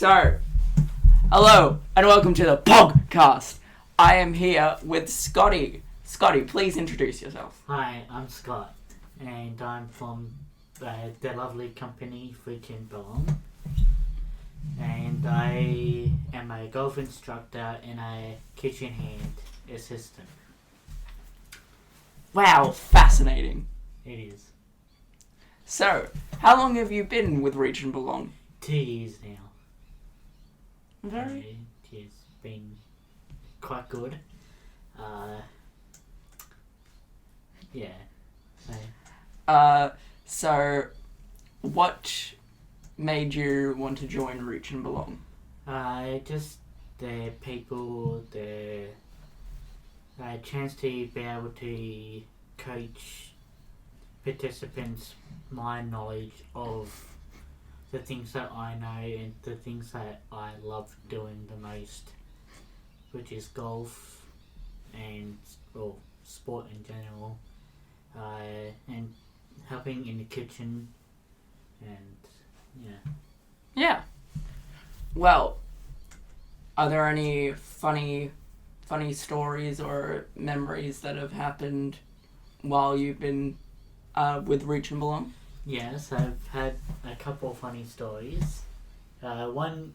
So, hello and welcome to the POGcast. I am here with Scotty. Scotty, please introduce yourself. Hi, I'm Scott, and I'm from the lovely company Reach and Belong, and I am a golf instructor and a kitchen hand assistant. Wow, fascinating. It is. So, how long have you been with Reach and Belong? 2 years now. Very. It's been quite good. Yeah. So, what made you want to join Reach and Belong? Just the people, the chance to be able to coach participants my knowledge of the things that I know and the things that I love doing the most, which is golf and sport in general, and helping in the kitchen, and Yeah. Well, are there any funny stories or memories that have happened while you've been with Reach and Belong? Yes, I've had a couple of funny stories. One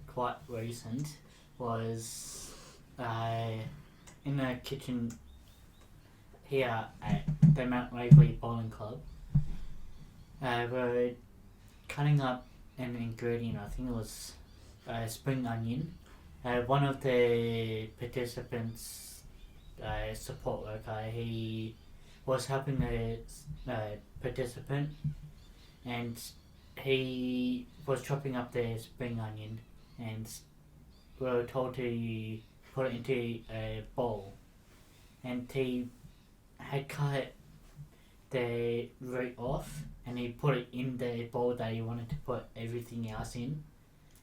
quite recent was in the kitchen here at the Mount Waverley Bowling Club. We're cutting up an ingredient. I think it was spring onion. One of the participants, support worker, he was helping the participant, and he was chopping up the spring onion, and we were told to put it into a bowl, and he had cut the root off, and he put it in the bowl that he wanted to put everything else in,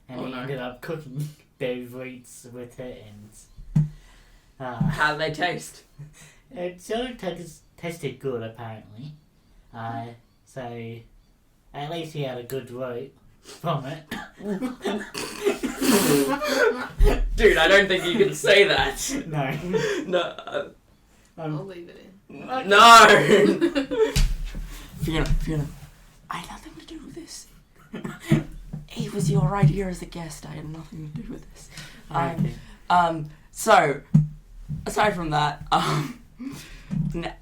and ended up cooking the roots with it, and How do they taste? it sort of tasted good, apparently. So at least he had a good root from it. Dude, I don't think you can say that. No. No. I'll leave it in. No! Fiona, I had nothing to do with this. It was your idea as a guest. I had nothing to do with this. Okay. So, aside from that,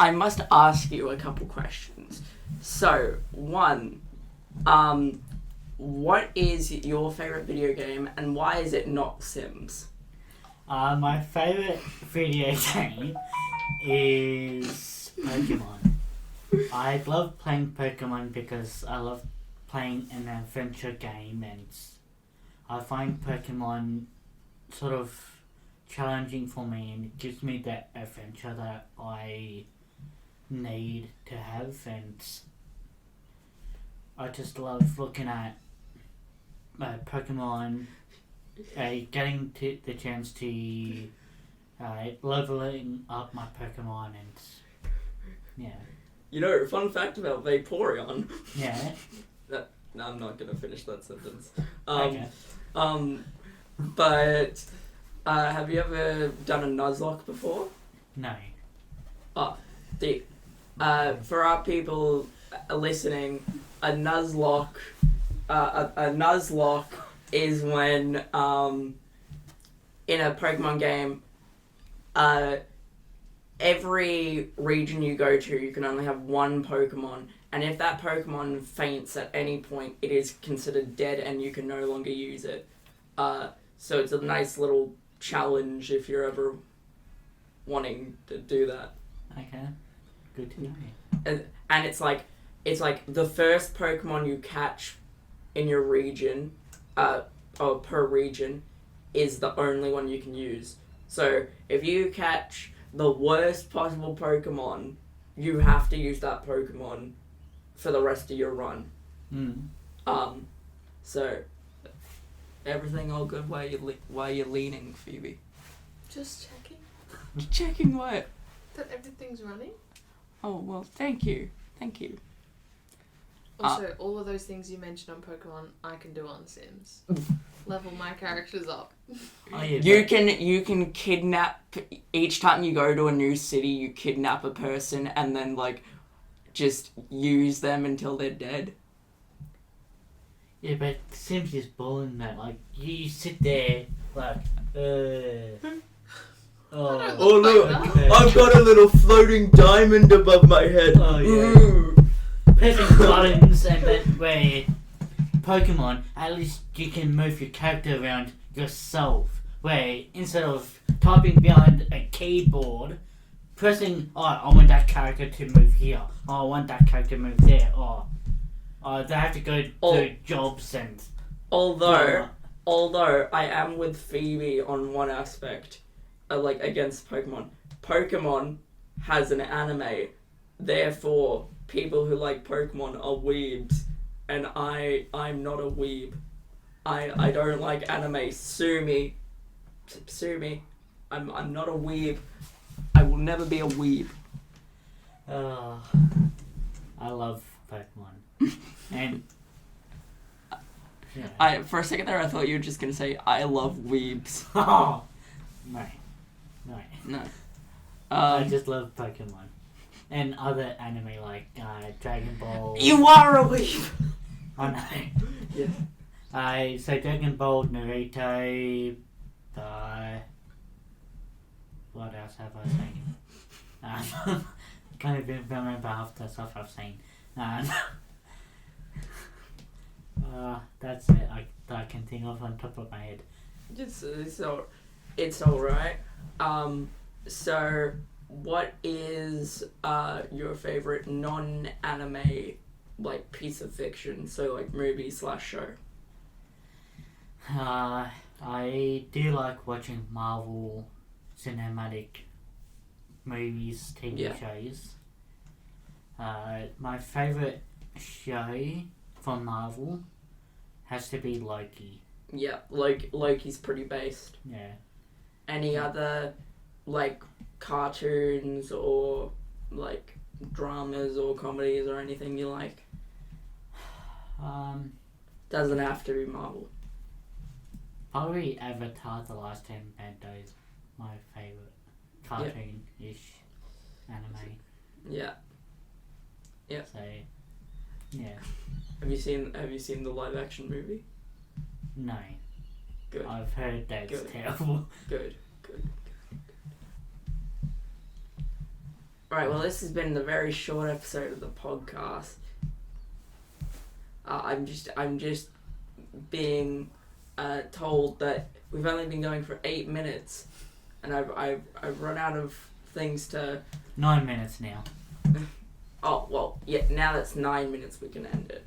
I must ask you a couple questions. So, one, what is your favourite video game and why is it not Sims? My favourite video game is Pokemon. I love playing Pokemon because I love playing an adventure game, and I find Pokemon sort of challenging for me, and it gives me that adventure that I need to have, and I just love looking at Pokemon, getting to the chance to leveling up my Pokemon, and yeah. You know, fun fact about Vaporeon. Yeah. No, I'm not gonna finish that sentence. Okay. But have you ever done a Nuzlocke before? No. For our people listening, a Nuzlocke is when in a Pokemon game, every region you go to, you can only have one Pokemon, and if that Pokemon faints at any point, it is considered dead and you can no longer use it. So it's a nice little challenge if you're ever wanting to do that. Okay. Good to know. And it's like the first Pokemon you catch in your region, or per region, is the only one you can use. So if you catch the worst possible Pokemon, you have to use that Pokemon for the rest of your run. So everything all good while you're leaning, Phoebe? Just checking Checking what? that everything's running. Oh, well, thank you. Also, all of those things you mentioned on Pokemon, I can do on Sims. level my characters up. Oh, yeah, You can kidnap each time you go to a new city. You kidnap a person and then like just use them until they're dead. Yeah, but Sims is boring, man. Like, you sit there, like, Oh, look, okay. I've got a little floating diamond above my head. Oh, yeah. Ooh. Pressing buttons, and then where Pokemon, at least you can move your character around yourself. Where instead of typing behind a keyboard, pressing, I want that character to move here. I want that character to move there. They have to go to jobs and... Although I am with Phoebe on one aspect, like against Pokemon. Pokemon has an anime, therefore people who like Pokemon are weebs, and I'm not a weeb. I don't like anime. Sue me. I'm not a weeb. I will never be a weeb. I love Pokemon. And yeah. For a second there, I thought you were just gonna say I love weebs. No. No. I just love Pokemon and other anime like Dragon Ball. You are a weeb. I know. Yeah. So Dragon Ball, Naruto. What else have I seen? Can't even remember half the stuff I've seen. That's it. I can think of on top of my head. It's alright. So what is your favorite non-anime like piece of fiction? So like movie / show. I do like watching Marvel cinematic movies, TV shows. My favorite show from Marvel has to be Loki. Yeah, Loki's pretty based. Yeah. Any other like cartoons or like dramas or comedies or anything you like? Doesn't have to be Marvel. Probably Avatar: The Last Airbender is my favorite cartoon-ish anime. Yeah. Yeah. So, yeah. Have you seen the live action movie? No. Good. I've heard that's Good. terrible. Good. Right, well, this has been the very short episode of the podcast. I'm just being told that we've only been going for 8 minutes, and I've run out of things to. 9 minutes now. Oh well, yeah. Now that's 9 minutes. We can end it.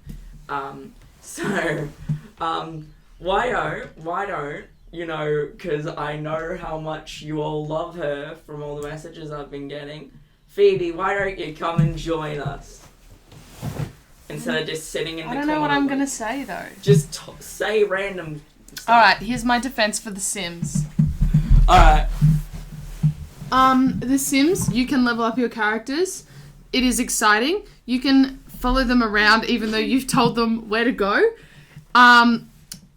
Why don't you know? Because I know how much you all love her from all the messages I've been getting. Phoebe, why don't you come and join us? Instead of just sitting in the corner. I don't know what I'm gonna say though. Just say random stuff. Alright, here's my defense for The Sims. Alright. The Sims, you can level up your characters. It is exciting. You can follow them around even though you've told them where to go.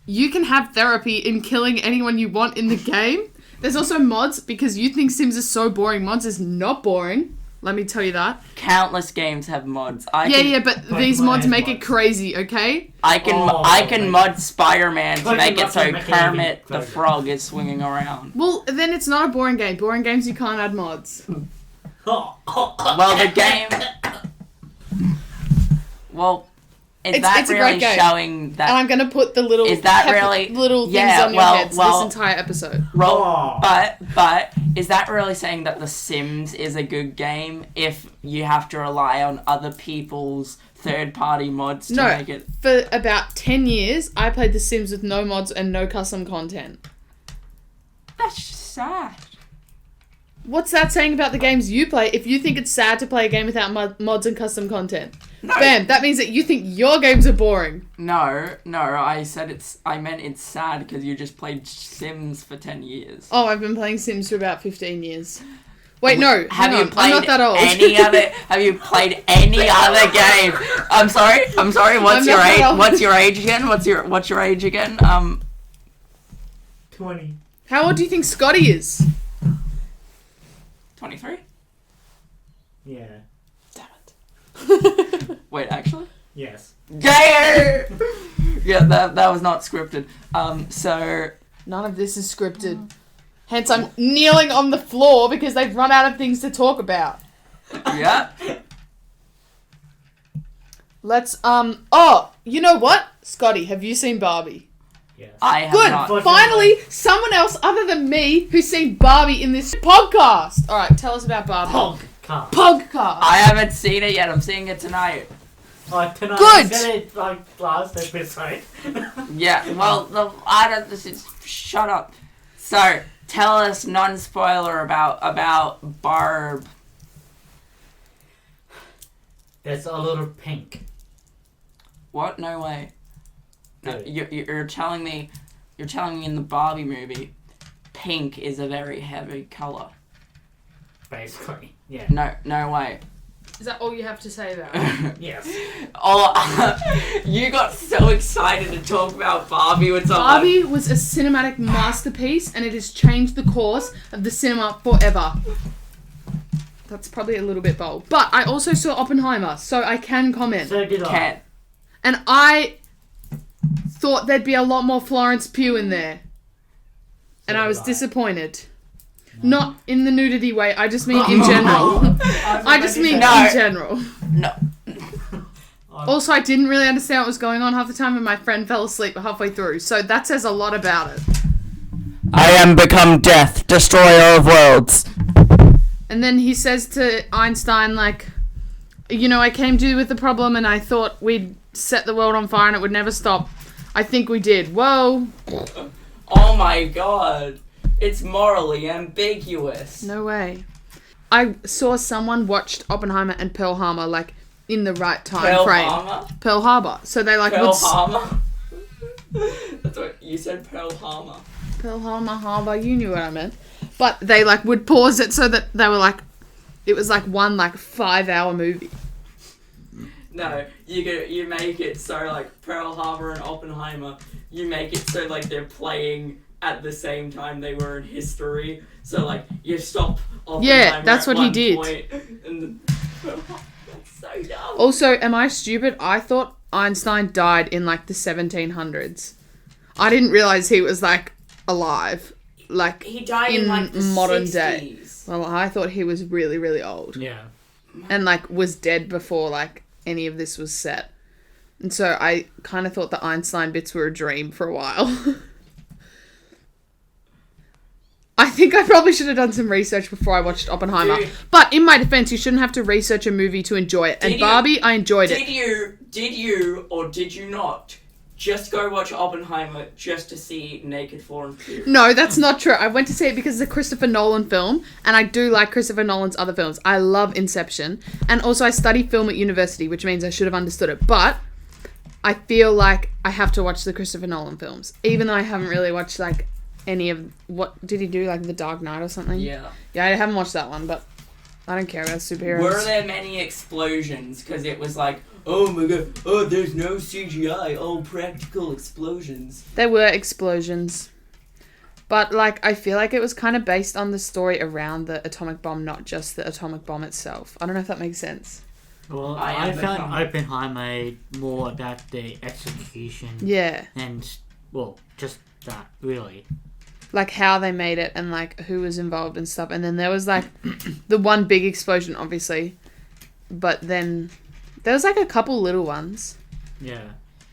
You can have therapy in killing anyone you want in the game. There's also mods because you think Sims is so boring. Mods is not boring. Let me tell you that. Countless games have mods. But these mods make it crazy, okay? I can mod Spider-Man to make it so Kermit the Frog is swinging around. Well, then it's not a boring game. Boring games, you can't add mods. Well, the game... Well, it's a really great game. Showing that... And I'm going to put the little... Is that really... Little things on your heads this entire episode. But is that really saying that The Sims is a good game if you have to rely on other people's third-party mods to make it... For about 10 years, I played The Sims with no mods and no custom content. That's just sad. What's that saying about the games you play if you think it's sad to play a game without mods and custom content? No. Bam, that means that you think your games are boring. No, I meant it's sad because you just played Sims for 10 years. Oh, I've been playing Sims for about 15 years. Wait, no, have you played I'm not that old. Have you played any other game? I'm sorry, what's your age? What's your age again? What's your age again? 20. How old do you think Scotty is? 23? Yeah. Damn it. Wait, actually? Yes. Yeah! Yeah, that was not scripted. So... None of this is scripted. Hence, I'm kneeling on the floor because they've run out of things to talk about. Yeah. Let's, oh, you know what? Scotty, have you seen Barbie? Yes. I have Good. not. Finally, someone else other than me who's seen Barbie in this podcast. All right, tell us about Barbie. POGcast. I haven't seen it yet. I'm seeing it tonight. Tonight. Good. You said it like last episode. Yeah, well, I don't... Shut up. So, tell us non-spoiler about Barb. There's a little pink. What? No way. No, Good. you're telling me in the Barbie movie, pink is a very heavy color. Basically, yeah. No way. Is that all you have to say about it? Yes. Oh, you got so excited to talk about Barbie with someone. Barbie was a cinematic masterpiece, and it has changed the course of the cinema forever. That's probably a little bit bold. But I also saw Oppenheimer, so I can comment. So did I. Cat. And I thought there'd be a lot more Florence Pugh in there. And I was disappointed. Not in the nudity way, I just mean in general. I just mean in general. No. Also, I didn't really understand what was going on half the time, and my friend fell asleep halfway through. So that says a lot about it. I am become death, destroyer of worlds. And then he says to Einstein, like, you know, I came to you with the problem and I thought we'd set the world on fire and it would never stop. I think we did. Whoa. Oh my god. It's morally ambiguous. No way. I saw someone watched Oppenheimer and Pearl Harbor, like, in the right time frame. Harbor? Pearl Harbor. So they, like, Pearl Harbor? That's what you said, Pearl Harbor. Pearl Harbor, you knew what I meant. But they, like, would pause it so that they were, like, it was, like, one, like, 5-hour movie. No, you make it so, like, Pearl Harbor and Oppenheimer, you make it so, like, they're playing at the same time they were in history. So, like, you stop Oppenheimer. Yeah, that's at what he one did. point, and then, that's so dumb. Also, am I stupid? I thought Einstein died in, like, the 1700s. I didn't realize he was, like, alive. Like, He died in like the modern 60s. day. Well, I thought he was really, really old. Yeah. And, like, was dead before, like, any of this was set. And so I kind of thought the Einstein bits were a dream for a while. I think I probably should have done some research before I watched Oppenheimer. Dude. But in my defense, you shouldn't have to research a movie to enjoy it. And Barbie, I enjoyed it. Did you, or did you not, just go watch Oppenheimer just to see naked Florence Pugh? No, that's not true. I went to see it because it's a Christopher Nolan film, and I do like Christopher Nolan's other films. I love Inception, and also I study film at university, which means I should have understood it. But I feel like I have to watch the Christopher Nolan films, even though I haven't really watched, like, any of... What did he do, like, The Dark Knight or something? Yeah. Yeah, I haven't watched that one, but I don't care about superheroes. Were there many explosions? Because it was like, oh my god, oh, there's no CGI, all practical explosions. There were explosions. But, like, I feel like it was kind of based on the story around the atomic bomb, not just the atomic bomb itself. I don't know if that makes sense. Well, I found Oppenheimer more about the execution. Yeah. And, well, just that, really. Like, how they made it and, like, who was involved and stuff. And then there was, like, the one big explosion, obviously. But then there was, like, a couple little ones. Yeah.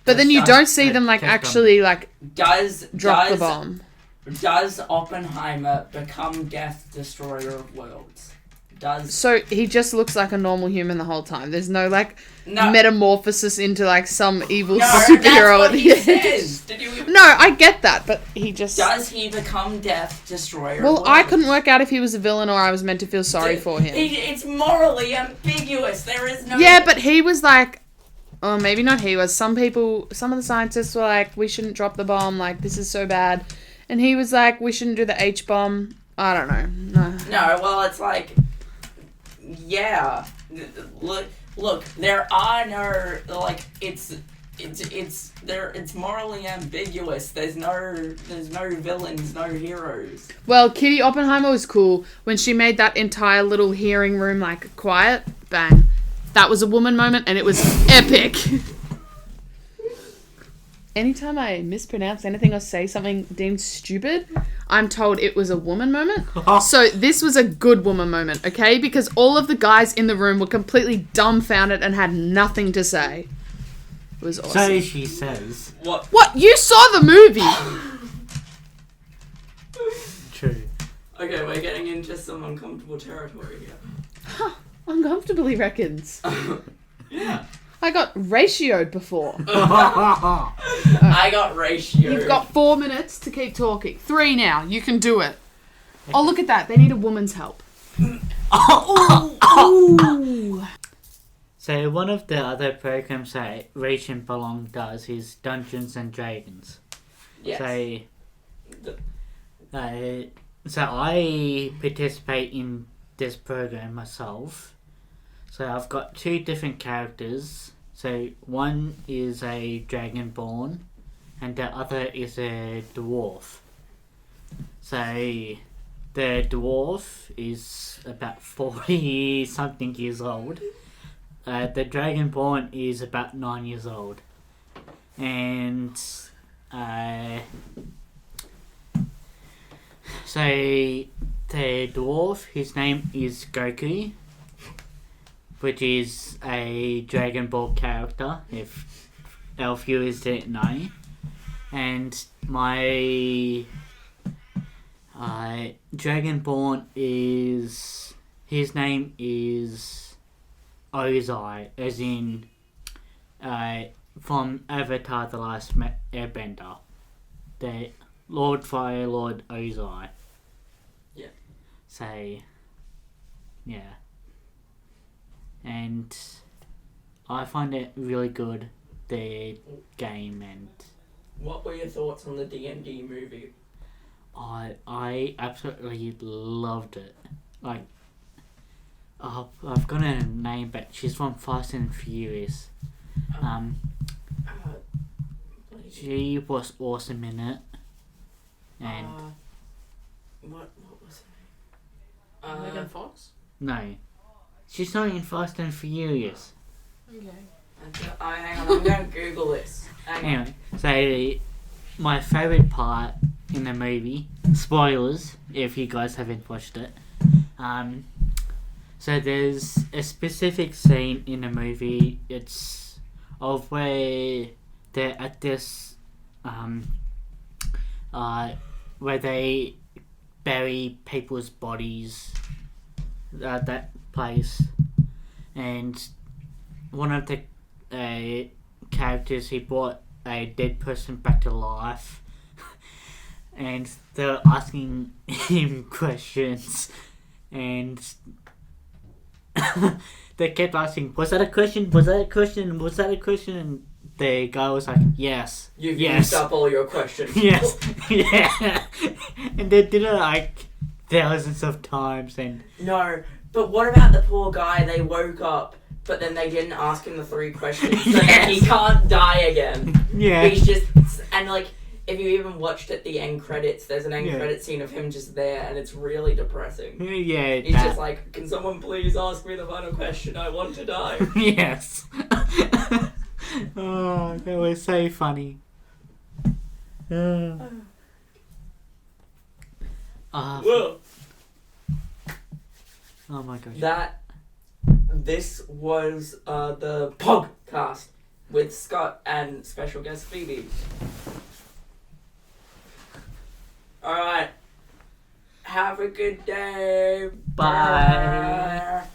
But then you don't see them, like, actually, like, drop the bomb. Does Oppenheimer become Death Destroyer of Worlds? So he just looks like a normal human the whole time. There's no, like, metamorphosis into, like, some evil superhero at the end. No, I get that, but he just... Does he become Death Destroyer? Well, I couldn't work out if he was a villain or I was meant to feel sorry for him. It's morally ambiguous. There is no... Yeah, but he was like... Oh, maybe not he was. Some of the scientists were like, we shouldn't drop the bomb. Like, this is so bad. And he was like, we shouldn't do the H-bomb. I don't know. No, well, it's like... Yeah. Look, there are no... Like, it's it's morally ambiguous. There's no villains, no heroes. Well, Kitty Oppenheimer was cool when she made that entire little hearing room like quiet. Bang. That was a woman moment and it was epic. Anytime I mispronounce anything or say something deemed stupid, I'm told it was a woman moment. So this was a good woman moment, okay? Because all of the guys in the room were completely dumbfounded and had nothing to say. It was awesome. So she says. What? You saw the movie! True. Okay, we're getting into some uncomfortable territory here. Huh, uncomfortably reckons. Yeah. I got ratioed before. I got ratioed. You've got 4 minutes to keep talking. 3 now. You can do it. Oh, look at that. They need a woman's help. Ooh. So one of the other programs that Reach and Belong does is Dungeons and Dragons. Yes. So I participate in this program myself. So I've got 2 different characters. So one is a dragonborn and the other is a dwarf. So the dwarf is about 40 something years old. The dragonborn is about 9 years old. And so the dwarf, his name is Goku, which is a Dragon Ball character, if our viewers didn't know. And my Dragonborn is... his name is Ozai, as in from Avatar The Last Airbender. The Lord Fire Lord Ozai. Yeah. So, yeah. And I find it really good, the game, and what were your thoughts on the D&D movie? I absolutely loved it. Like, I've got a name, but she's from Fast and Furious. She was awesome in it. And what was her name? Megan Fox? no, she's not in Fast and Furious. Okay. Hang on, I'm going to Google this. Anyway, so my favourite part in the movie, spoilers if you guys haven't watched it, so there's a specific scene in the movie, it's of where they're at this, where they bury people's bodies at that place, and one of the characters, he brought a dead person back to life, and they're asking him questions, and they kept asking, was that a question, was that a question, was that a question, and the guy was like, yes. You've yes. used up all your questions. Yes. Yeah. And they did it like thousands of times, and no, but what about the poor guy? They woke up, but then they didn't ask him the 3 questions, so yes. he can't die again. Yeah. He's just, and like, if you even watched at the end credits, there's an end credit scene of him just there, and it's really depressing. Yeah. He's just like, can someone please ask me the final question? I want to die. Yes. Oh, that was so funny. Well, oh my gosh. This was the POGcast with Scott and special guest Phoebe. Alright. Have a good day. Bye. Bye.